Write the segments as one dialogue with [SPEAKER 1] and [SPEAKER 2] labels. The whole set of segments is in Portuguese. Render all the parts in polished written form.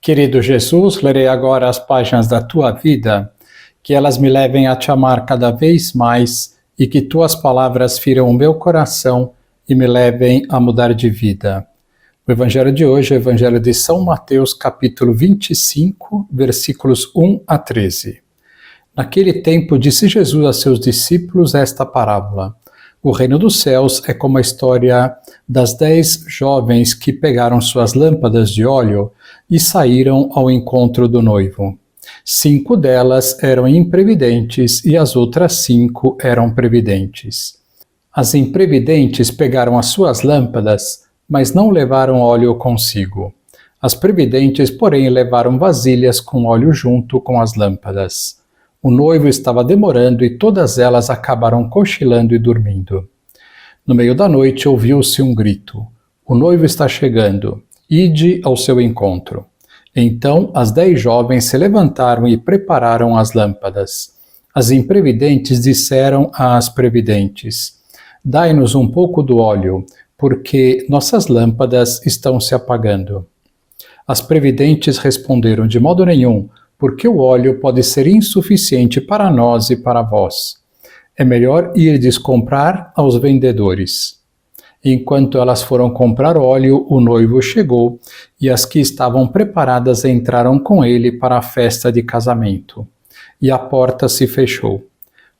[SPEAKER 1] Querido Jesus, lerei agora as páginas da tua vida, que elas me levem a te amar cada vez mais e que tuas palavras firam o meu coração e me levem a mudar de vida. O evangelho de hoje é o evangelho de São Mateus, capítulo 25, versículos 1 a 13. Naquele tempo disse Jesus a seus discípulos esta parábola: o reino dos céus é como a história das 10 jovens que pegaram suas lâmpadas de óleo e saíram ao encontro do noivo. 5 delas eram imprevidentes e as outras 5 eram previdentes. As imprevidentes pegaram as suas lâmpadas, mas não levaram óleo consigo. As previdentes, porém, levaram vasilhas com óleo junto com as lâmpadas. O noivo estava demorando e todas elas acabaram cochilando e dormindo. No meio da noite ouviu-se um grito: o noivo está chegando, ide ao seu encontro. Então as 10 jovens se levantaram e prepararam as lâmpadas. As imprevidentes disseram às previdentes: dai-nos um pouco do óleo, porque nossas lâmpadas estão se apagando. As previdentes responderam: de modo nenhum, porque o óleo pode ser insuficiente para nós e para vós. É melhor irdes comprar aos vendedores. Enquanto elas foram comprar óleo, o noivo chegou, e as que estavam preparadas entraram com ele para a festa de casamento. E a porta se fechou.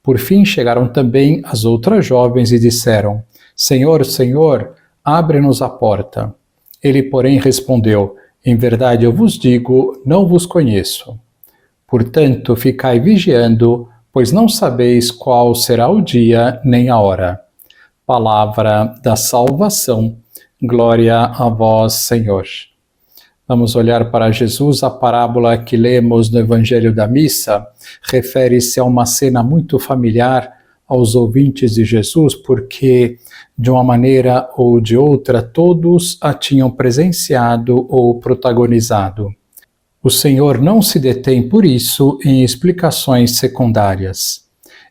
[SPEAKER 1] Por fim chegaram também as outras jovens e disseram: Senhor, Senhor, abre-nos a porta. Ele, porém, respondeu: em verdade eu vos digo, não vos conheço. Portanto, ficai vigiando, pois não sabeis qual será o dia nem a hora. Palavra da salvação. Glória a vós, Senhor. Vamos olhar para Jesus. A parábola que lemos no Evangelho da Missa refere-se a uma cena muito familiar aos ouvintes de Jesus, porque, de uma maneira ou de outra, todos a tinham presenciado ou protagonizado. O Senhor não se detém, por isso, em explicações secundárias.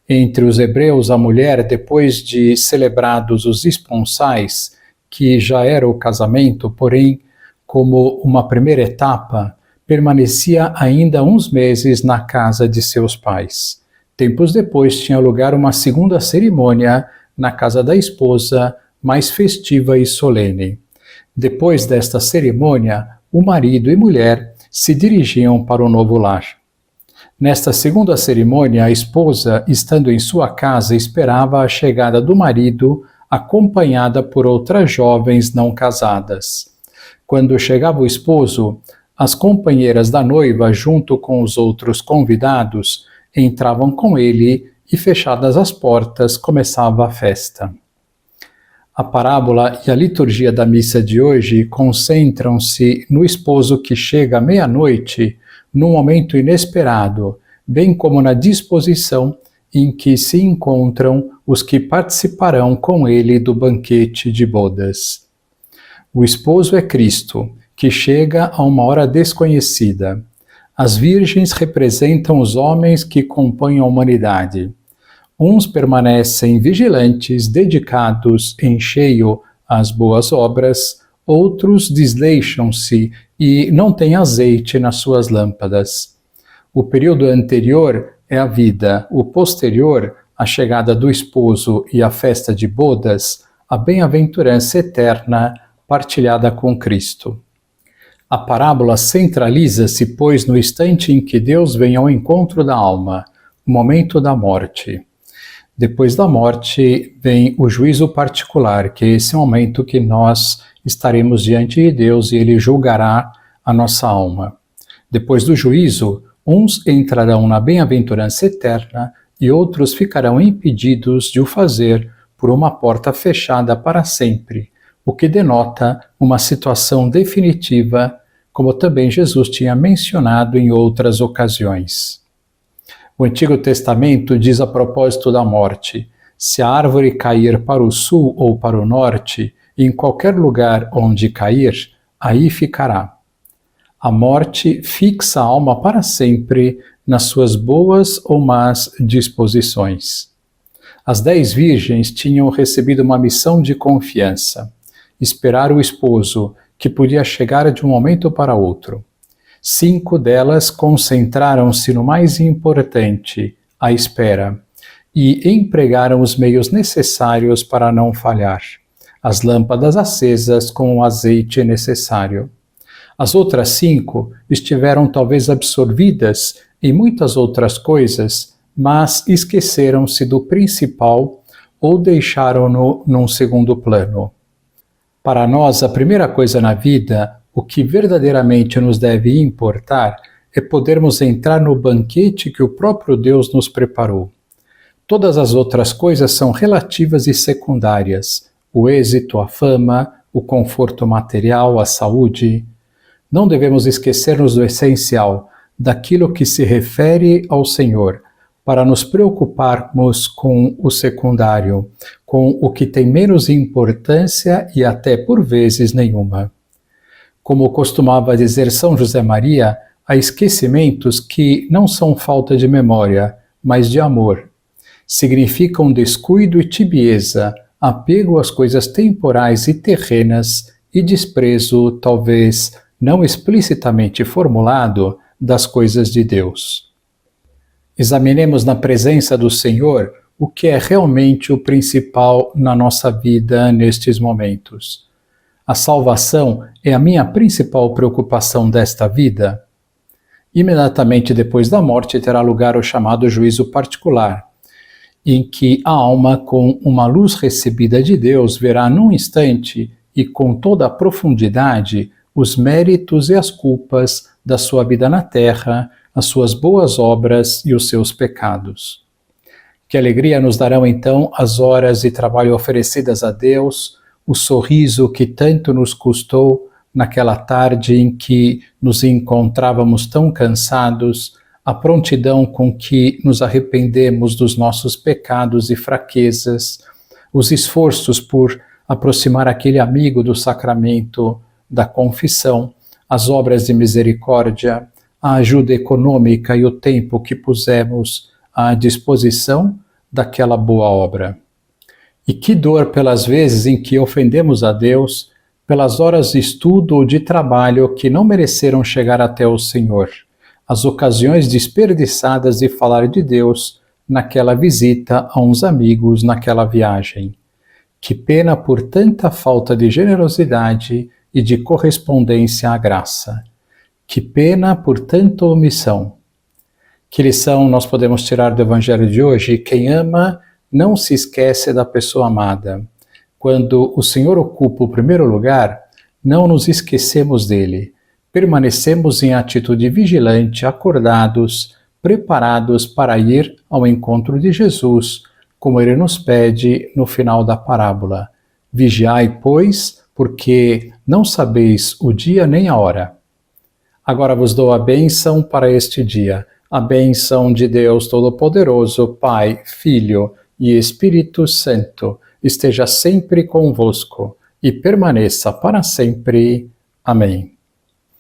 [SPEAKER 1] Entre os hebreus, a mulher, depois de celebrados os esponsais, que já era o casamento, porém, como uma primeira etapa, permanecia ainda uns meses na casa de seus pais. Tempos depois tinha lugar uma segunda cerimônia na casa da esposa, mais festiva e solene. Depois desta cerimônia, o marido e mulher se dirigiam para o novo lar. Nesta segunda cerimônia, a esposa, estando em sua casa, esperava a chegada do marido, acompanhada por outras jovens não casadas. Quando chegava o esposo, as companheiras da noiva, junto com os outros convidados, entravam com ele e, fechadas as portas, começava a festa. A parábola e a liturgia da missa de hoje concentram-se no esposo que chega à meia-noite, num momento inesperado, bem como na disposição em que se encontram os que participarão com ele do banquete de bodas. O esposo é Cristo, que chega a uma hora desconhecida. As virgens representam os homens que compõem a humanidade. Uns permanecem vigilantes, dedicados em cheio às boas obras, outros desleixam-se e não têm azeite nas suas lâmpadas. O período anterior é a vida, o posterior, a chegada do esposo e a festa de bodas, a bem-aventurança eterna partilhada com Cristo. A parábola centraliza-se, pois, no instante em que Deus vem ao encontro da alma, o momento da morte. Depois da morte vem o juízo particular, que é esse momento que nós estaremos diante de Deus e Ele julgará a nossa alma. Depois do juízo, uns entrarão na bem-aventurança eterna e outros ficarão impedidos de o fazer por uma porta fechada para sempre, o que denota uma situação definitiva, como também Jesus tinha mencionado em outras ocasiões. O Antigo Testamento diz a propósito da morte: se a árvore cair para o sul ou para o norte, em qualquer lugar onde cair, aí ficará. A morte fixa a alma para sempre nas suas boas ou más disposições. As 10 virgens tinham recebido uma missão de confiança: esperar o esposo, que podia chegar de um momento para outro. 5 delas concentraram-se no mais importante, a espera, e empregaram os meios necessários para não falhar, as lâmpadas acesas com o azeite necessário. As outras 5 estiveram talvez absorvidas em muitas outras coisas, mas esqueceram-se do principal ou deixaram-no num segundo plano. Para nós, a primeira coisa na vida, o que verdadeiramente nos deve importar, é podermos entrar no banquete que o próprio Deus nos preparou. Todas as outras coisas são relativas e secundárias: o êxito, a fama, o conforto material, a saúde. Não devemos esquecer-nos do essencial, daquilo que se refere ao Senhor, para nos preocuparmos com o secundário, com o que tem menos importância e até por vezes nenhuma. Como costumava dizer São José Maria, há esquecimentos que não são falta de memória, mas de amor. Significam descuido e tibieza, apego às coisas temporais e terrenas e desprezo, talvez não explicitamente formulado, das coisas de Deus. Examinemos na presença do Senhor o que é realmente o principal na nossa vida nestes momentos. A salvação é a minha principal preocupação desta vida? Imediatamente depois da morte terá lugar o chamado juízo particular, em que a alma, com uma luz recebida de Deus, verá num instante e com toda a profundidade os méritos e as culpas da sua vida na terra, as suas boas obras e os seus pecados. Que alegria nos darão então as horas de trabalho oferecidas a Deus, o sorriso que tanto nos custou naquela tarde em que nos encontrávamos tão cansados, a prontidão com que nos arrependemos dos nossos pecados e fraquezas, os esforços por aproximar aquele amigo do sacramento da confissão, as obras de misericórdia, a ajuda econômica e o tempo que pusemos à disposição daquela boa obra. E que dor pelas vezes em que ofendemos a Deus, pelas horas de estudo ou de trabalho que não mereceram chegar até o Senhor, as ocasiões desperdiçadas de falar de Deus naquela visita a uns amigos, naquela viagem. Que pena por tanta falta de generosidade e de correspondência à graça. Que pena por tanta omissão. Que lição nós podemos tirar do Evangelho de hoje? Quem ama não se esquece da pessoa amada. Quando o Senhor ocupa o primeiro lugar, não nos esquecemos dele. Permanecemos em atitude vigilante, acordados, preparados para ir ao encontro de Jesus, como ele nos pede no final da parábola. Vigiai, pois, porque não sabeis o dia nem a hora. Agora vos dou a bênção para este dia, a bênção de Deus Todo-Poderoso, Pai, Filho e Espírito Santo, esteja sempre convosco e permaneça para sempre. Amém.